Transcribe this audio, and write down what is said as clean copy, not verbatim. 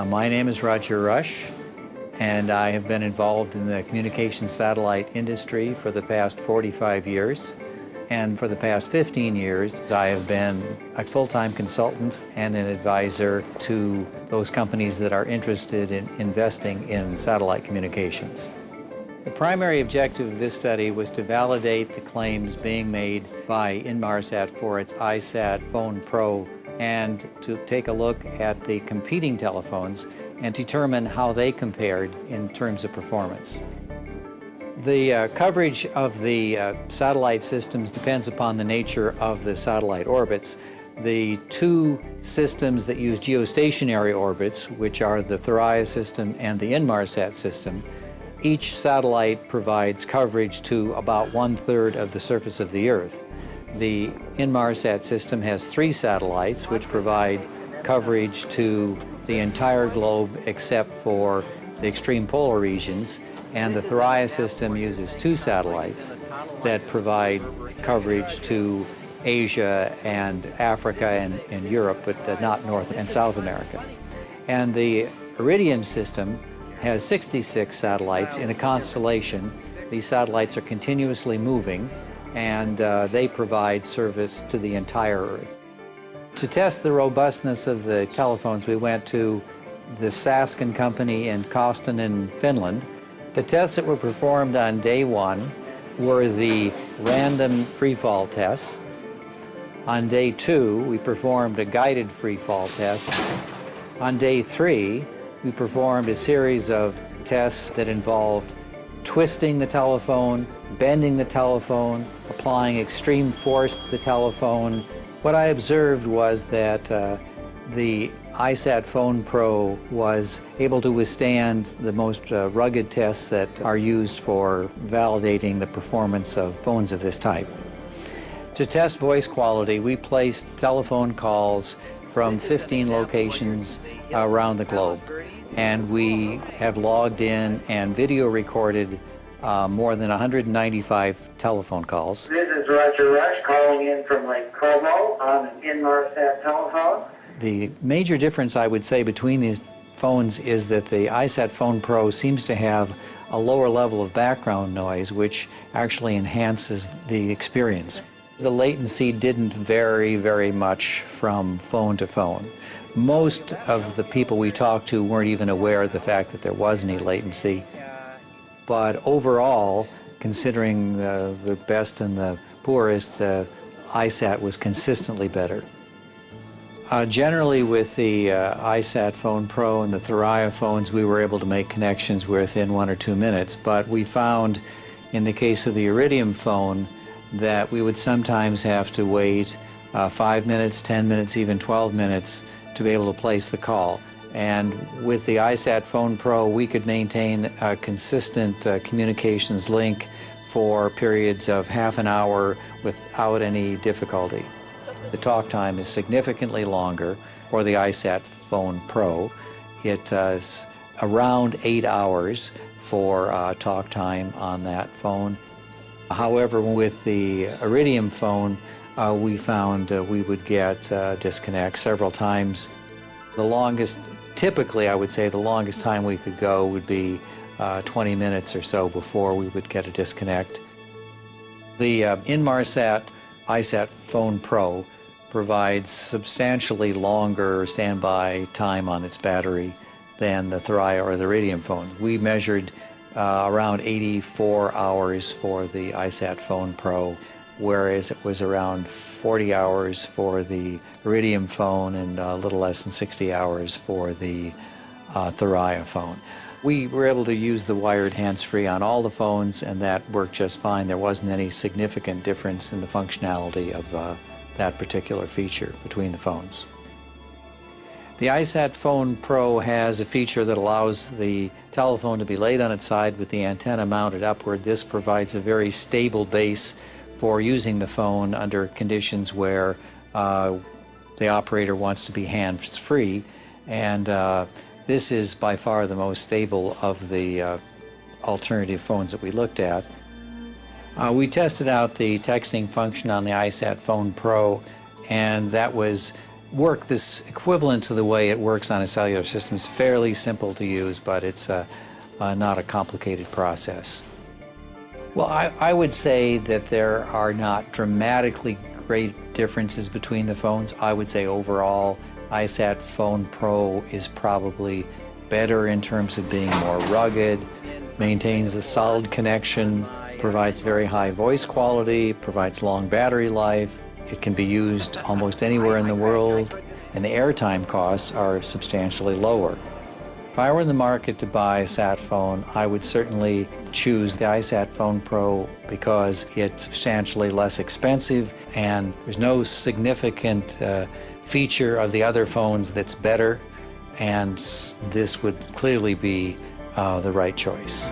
My name is Rusch, and I have been involved in the communication satellite industry for the past 45 years. And for the past 15 years, I have been a full-time consultant and an advisor to those companies that are interested in investing in satellite communications. The primary objective of this study was to validate the claims being made by Inmarsat for its iSat Phone Pro and to take a look at the competing telephones and determine how they compared in terms of performance. The coverage of the satellite systems depends upon the nature of the satellite orbits. The two systems that use geostationary orbits, which are the Thuraya system and the Inmarsat system, each satellite provides coverage to about 1/3 of the surface of the Earth. The Inmarsat system has 3 satellites which provide coverage to the entire globe except for the extreme polar regions, and the Thuraya system uses 2 satellites that provide coverage to Asia and Africa and Europe, but not North and South America. And the Iridium system has 66 satellites in a constellation. These satellites are continuously moving, and they provide service to the entire Earth. To test the robustness of the telephones, we went to the Sasken company in Kostonen, Finland. The tests that were performed on day 1 were the random freefall tests. On day 2, we performed a guided freefall test. On day 3, we performed a series of tests that involved twisting the telephone, bending the telephone, applying extreme force to the telephone. What I observed was that the iSat Phone Pro was able to withstand the most rugged tests that are used for validating the performance of phones of this type. To test voice quality, we placed telephone calls from 15 locations around the globe, and we have logged in and video recorded more than 195 telephone calls. This is Rusch calling in from Lake Como on an Inmarsat telephone. The major difference, I would say, between these phones is that the iSat Phone Pro seems to have a lower level of background noise, which actually enhances the experience. The latency didn't vary very much from phone to phone. Most of the people we talked to weren't even aware of the fact that there was any latency. But overall, considering the best and the poorest, the iSat was consistently better. Generally, with the iSat Phone Pro and the Thuraya phones, we were able to make connections within 1 or 2 minutes. But we found, in the case of the Iridium phone, that we would sometimes have to wait 5 minutes, 10 minutes, even 12 minutes to be able to place the call. And with the iSat Phone Pro, we could maintain a consistent communications link for periods of half an hour without any difficulty. The talk time is significantly longer for the iSat Phone Pro. It's around 8 hours for talk time on that phone. However, with the Iridium phone, we found we would get disconnects several times. The longest, typically I would say the longest time we could go would be 20 minutes or so before we would get a disconnect. The Inmarsat iSat Phone Pro provides substantially longer standby time on its battery than the Thuraya or the Iridium phone. We measured around 84 hours for the iSat Phone Pro, whereas it was around 40 hours for the Iridium phone and a little less than 60 hours for the Thuraya phone. We were able to use the wired hands-free on all the phones, and that worked just fine. There wasn't any significant difference in the functionality of that particular feature between the phones. The iSat Phone Pro has a feature that allows the telephone to be laid on its side with the antenna mounted upward. This provides a very stable base for using the phone under conditions where the operator wants to be hands-free, and this is by far the most stable of the alternative phones that we looked at. We tested out the texting function on the iSat Phone Pro, and that was work this equivalent to the way it works on a cellular system. It's fairly simple to use, but it's not a complicated process. Well, I would say that there are not dramatically great differences between the phones. I would say overall, iSat Phone Pro is probably better in terms of being more rugged, maintains a solid connection, provides very high voice quality, provides long battery life. It can be used almost anywhere in the world, and the airtime costs are substantially lower. If I were in the market to buy a sat phone, I would certainly choose the iSat Phone Pro because it's substantially less expensive and there's no significant feature of the other phones that's better, and this would clearly be the right choice.